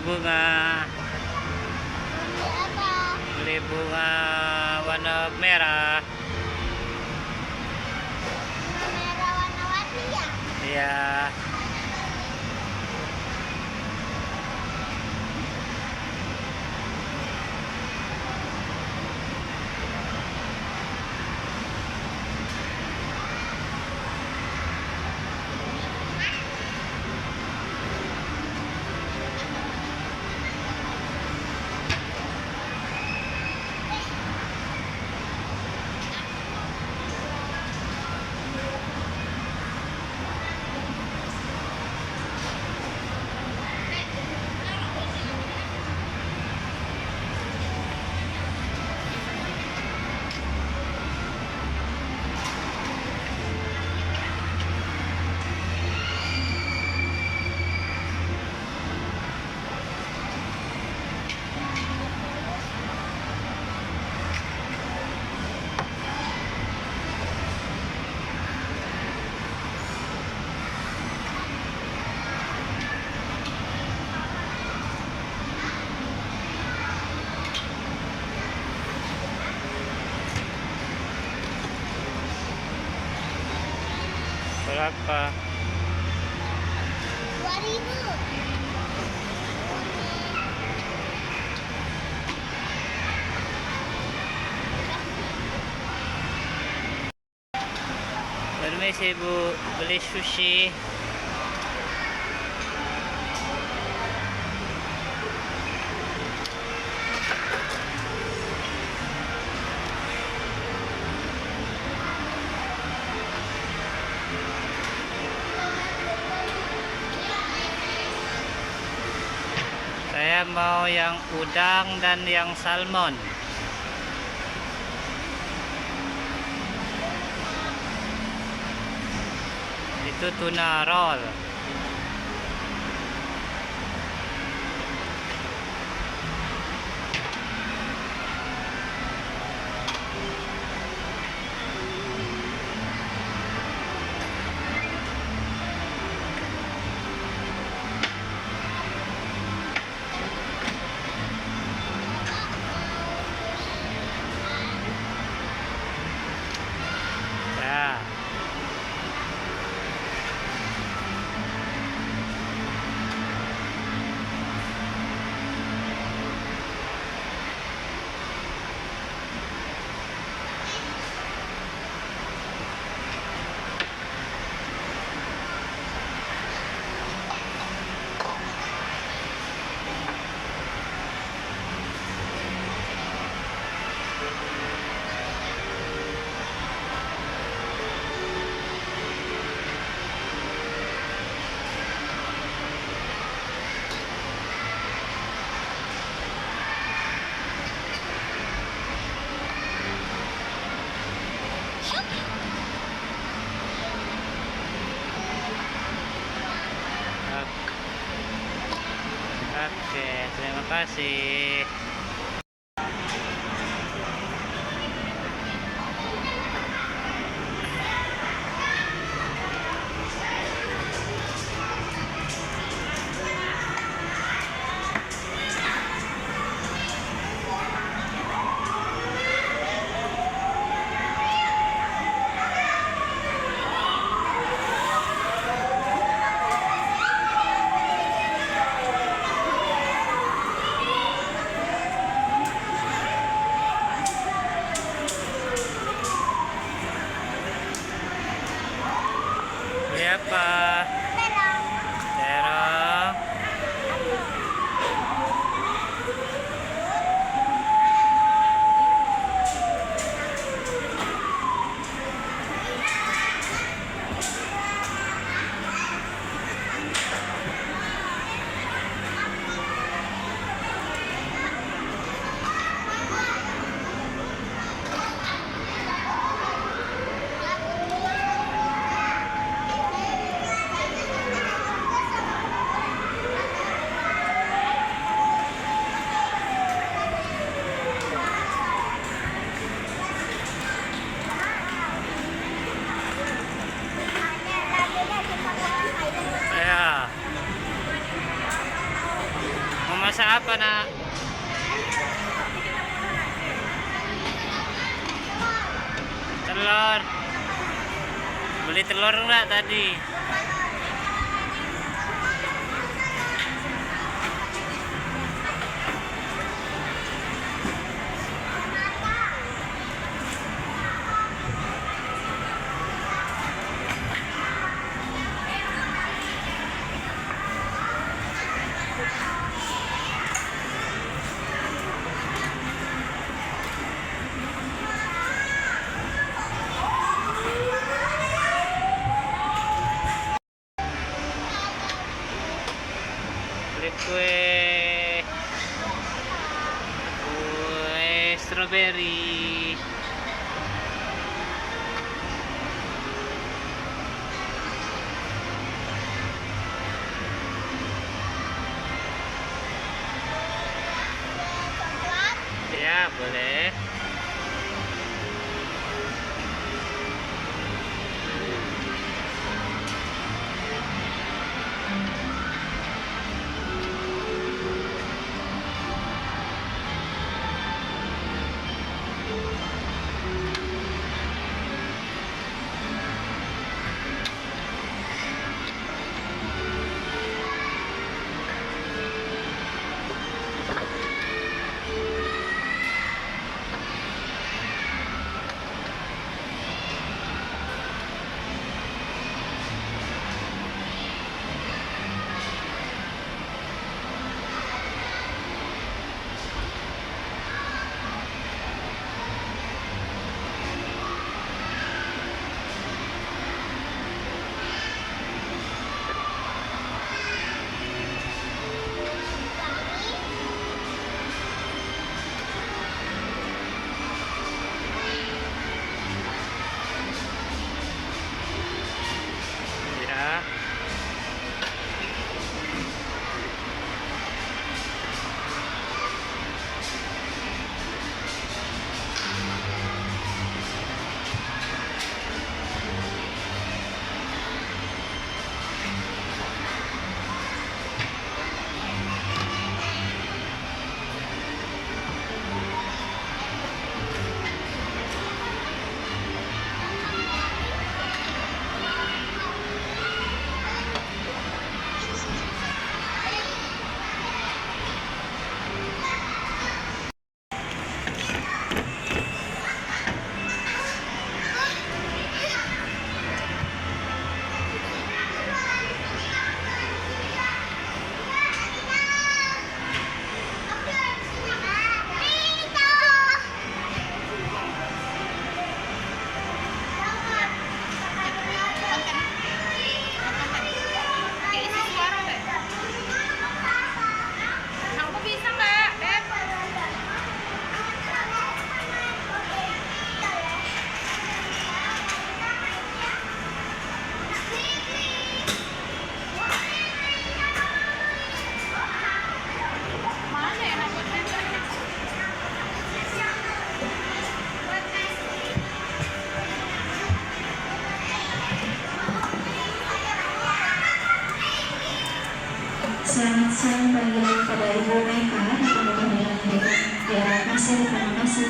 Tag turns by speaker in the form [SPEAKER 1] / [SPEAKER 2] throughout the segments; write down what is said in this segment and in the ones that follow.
[SPEAKER 1] bunga.
[SPEAKER 2] Beli apa?
[SPEAKER 1] Beli bunga warna merah.
[SPEAKER 2] Merah warna-warni ya?
[SPEAKER 1] Iya. Berapa?
[SPEAKER 2] 2.000.
[SPEAKER 1] Permisi Bu, beli sushi. Saya mau yang udang dan yang salmon. Itu tuna roll. Ya. Oke, terima kasih. Siapa?
[SPEAKER 2] Terong.
[SPEAKER 1] Terong. apa nak? Telur. Beli telur enggak tadi? Beli kue strawberry. Ya, boleh. Ya.
[SPEAKER 3] Selamat siang, panggilan kepada Ibu Meka dan teman-teman di daerah Pasir. Terima kasih.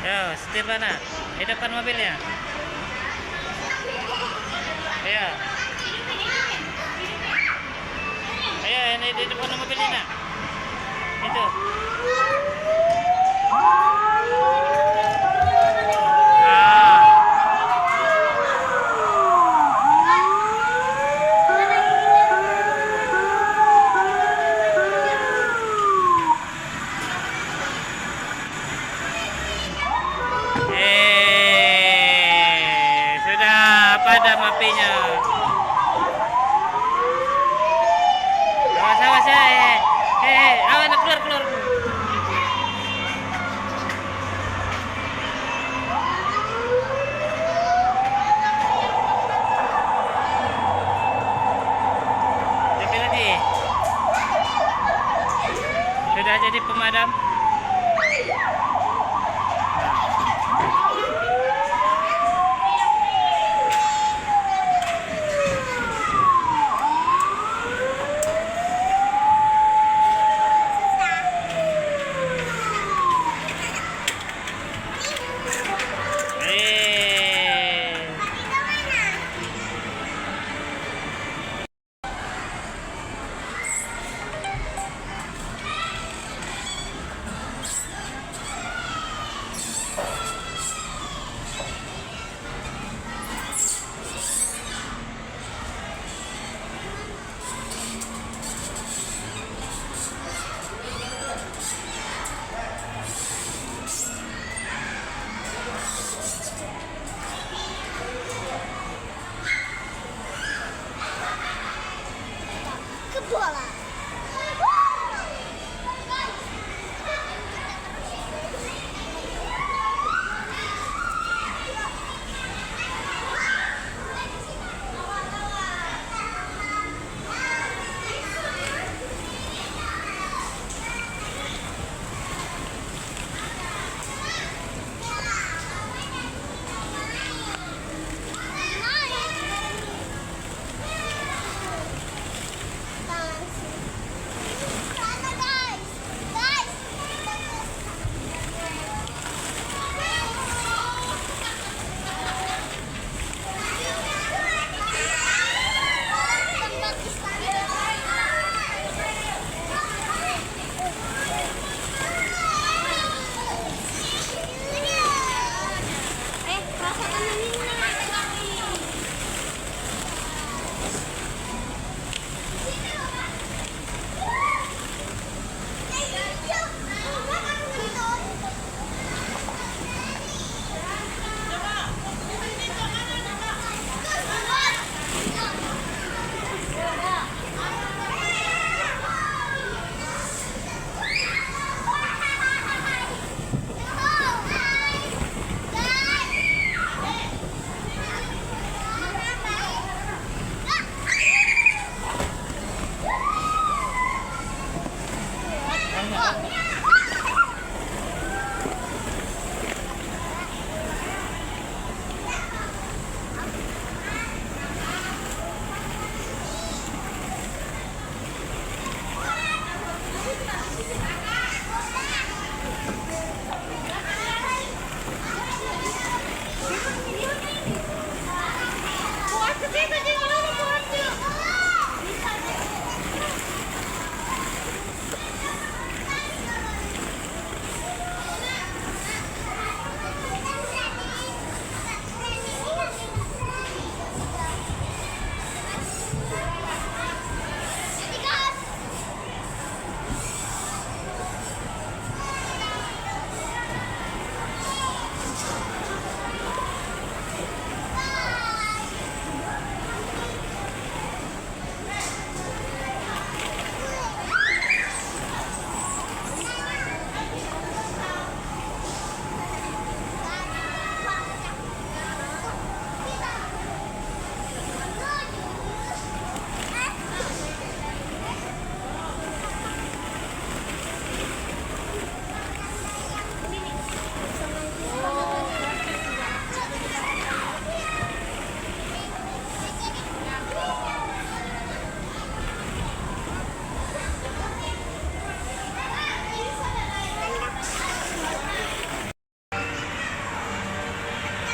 [SPEAKER 1] Yo, setir mana? Di depan mobilnya. Ayo. Ayo, ini di depan mobilnya nak. Itu. Ah. Sudah padam apinya. Awas awas ya. Awas keluar. Jadi lagi. Sudah Jadi pemadam.
[SPEAKER 2] Ke bola.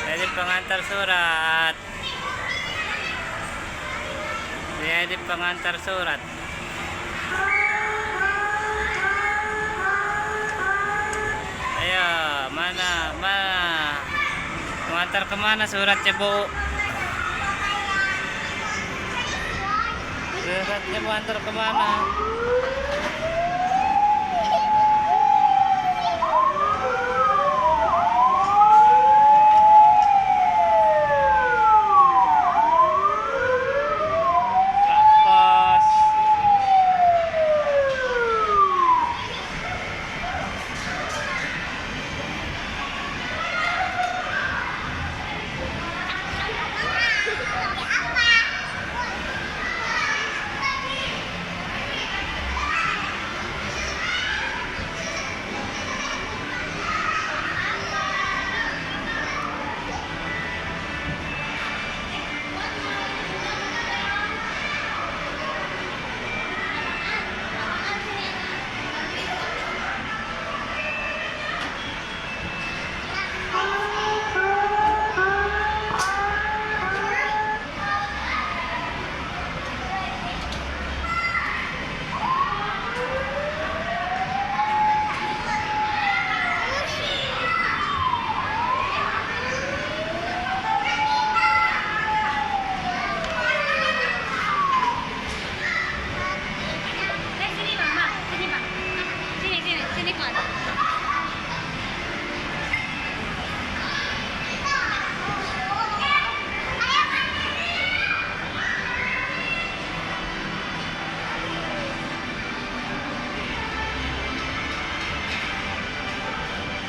[SPEAKER 1] Jadi pengantar surat. Jadi pengantar surat. Ayo, mana? Mengantar kemana suratnya, Bu? Suratnya mau antar kemana?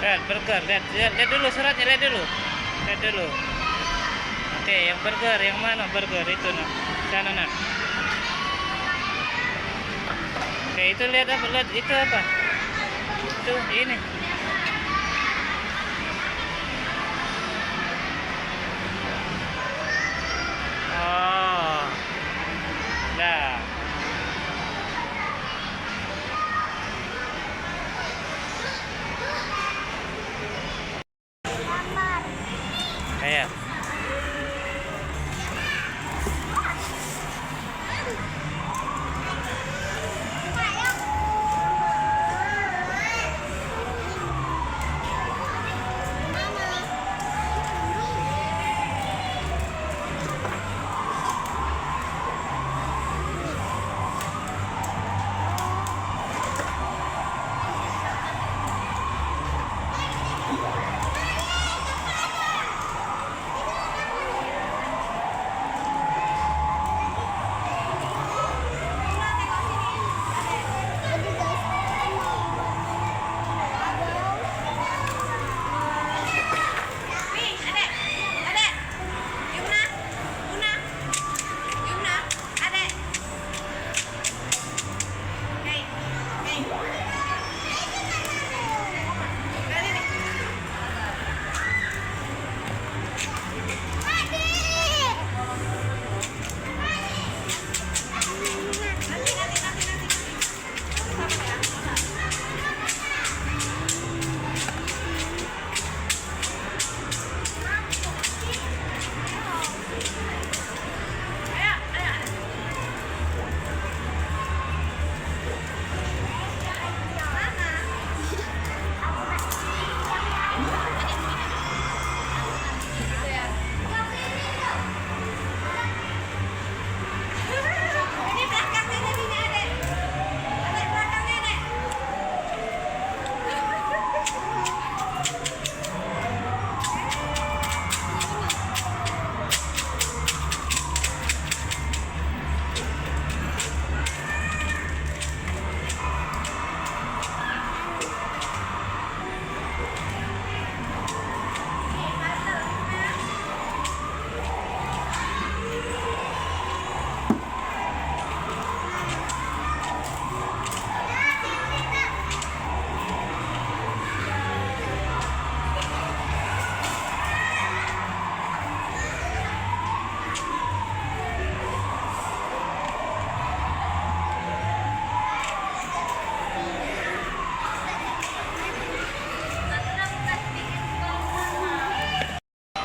[SPEAKER 1] Lihat burger, lihat dulu suratnya, lihat dulu. Lihat dulu. Oke, yang burger, yang mana burger itu nak? Sana nak. Oke, itu lihat apa? Lihat itu apa? Itu ini. Oh. Dah.
[SPEAKER 2] Gambar.
[SPEAKER 1] Kayak.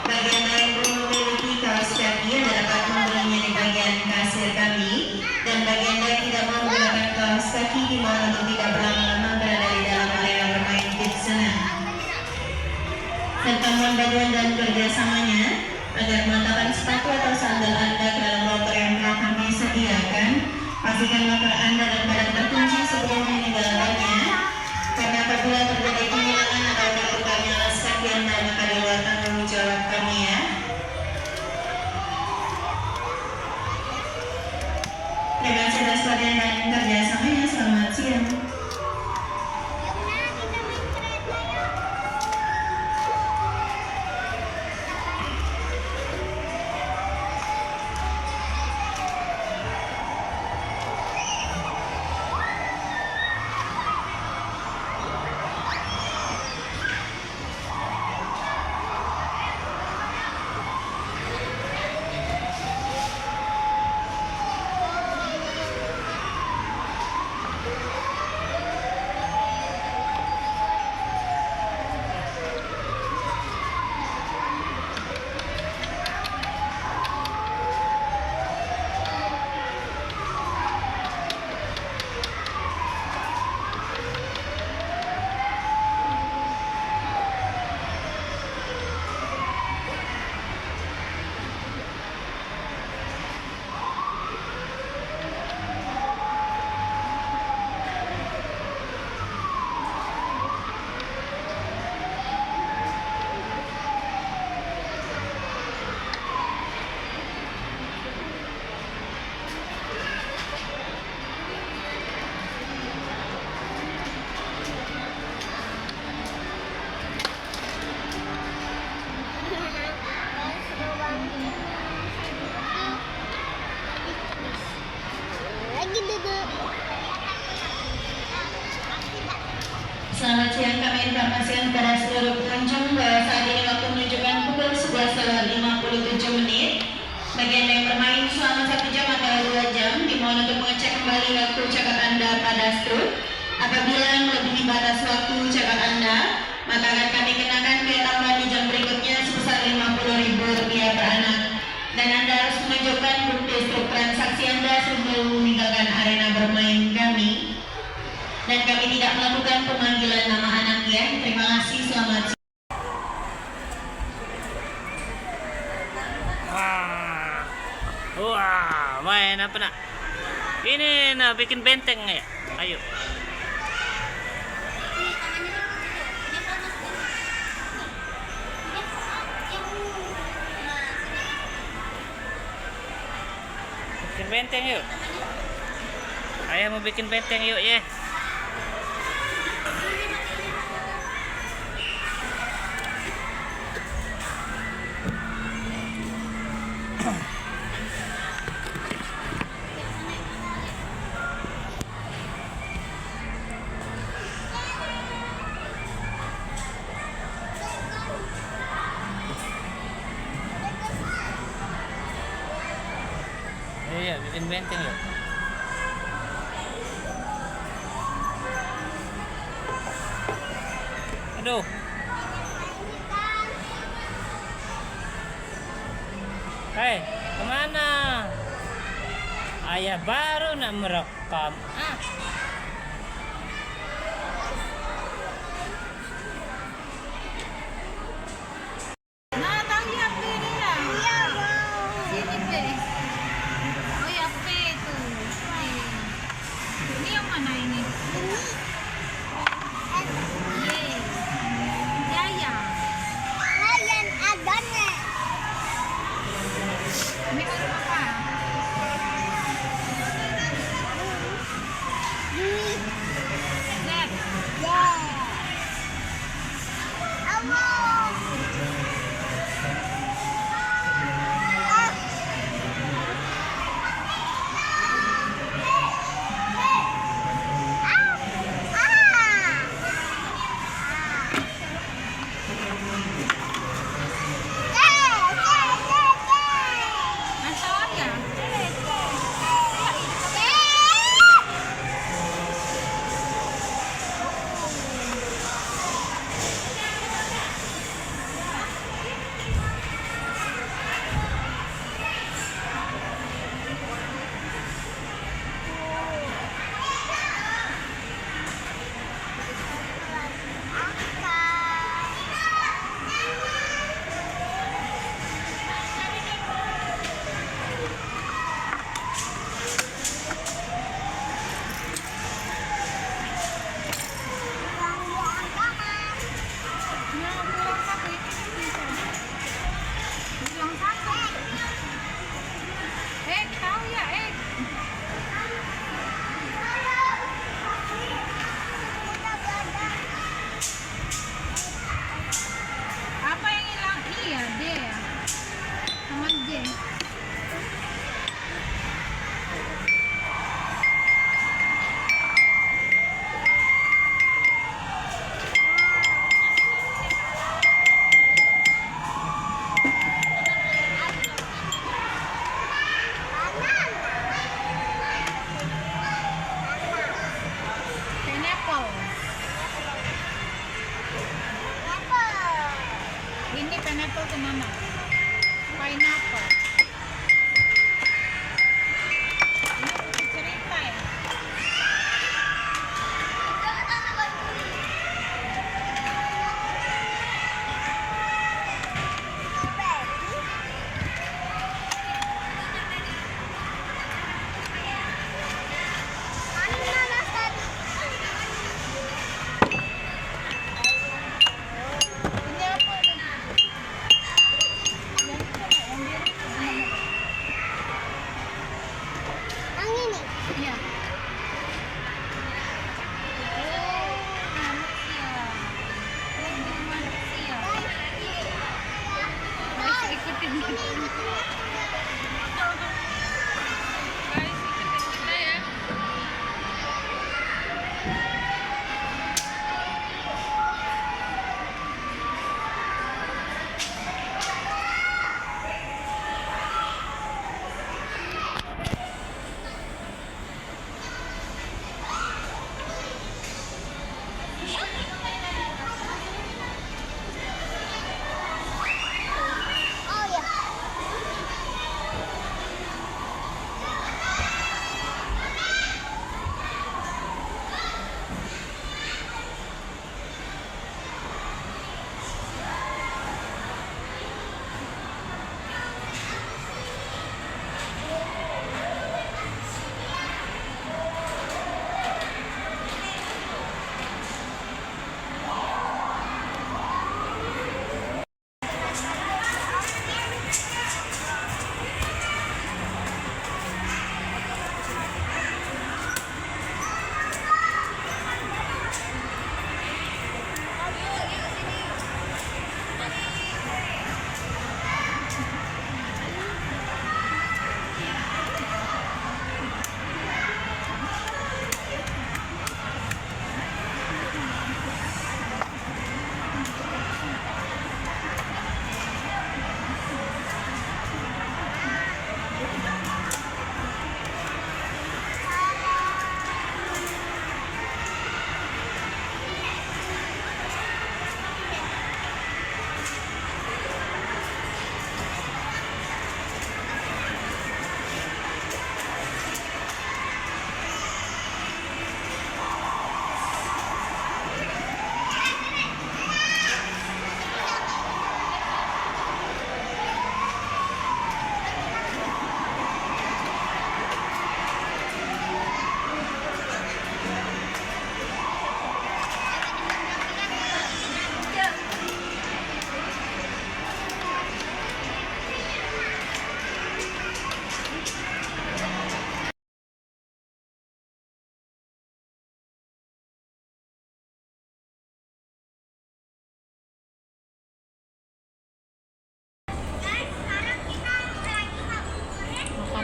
[SPEAKER 3] Bagian lain belum memiliki kaos kaki yang dapat membelinya di bagian kasir kami, dan bagian lain tidak mau menggunakan kaos kaki dimohon untuk tidak berlama-lama berada di dalam area bermain di sana. Serta mohon bantuan dan kerjasamanya agar meletakkan sepatu atau sandal Anda ke dalam loker yang telah kami sediakan. Pastikan loker Anda dan barang terkunci sebelum meninggalkannya, karena apabila terjadi penghilangan atau tertukarnya alas kaki Anda, maka di luar tanggung jawab kami ya. Terima kasih atas perhatian dan kerjasamanya. Selamat siang. menginformasikan kepada seluruh pengunjung bahwa saat ini waktu menunjukkan pukul 11.57 menit. Bagi Anda yang bermain selama 1 jam atau 2 jam, dimohon untuk mengecek kembali waktu cekak Anda pada struk. Apabila melebihi batas waktu cekak Anda, maka akan kami kenakan biaya tambahan di jam berikutnya sebesar Rp50.000 per anak. Dan Anda harus menunjukkan bukti struk transaksi Anda sebelum meninggalkan arena bermain kami. Dan kami tidak melakukan pemanggilan nama anak ya. Terima kasih, selamat siang.
[SPEAKER 1] Wah, main apa nak? Ini nak bikin benteng ya? Ayo. Bikin benteng yuk. Ayah mau bikin benteng yuk ya. Iya, bikin benteng yuk. Aduh. Hei, kemana? Ayah baru nak merekam.
[SPEAKER 2] Ryan Adane.
[SPEAKER 4] pineapple to mama. Pineapple. Cerita ya. Iya. Guys, ikutin kita ya.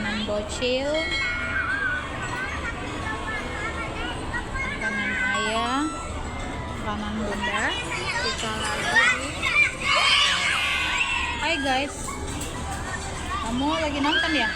[SPEAKER 4] makanan bocil, makanan ayah, makanan bunda. Kita lagi. Hai guys, kamu lagi nonton ya?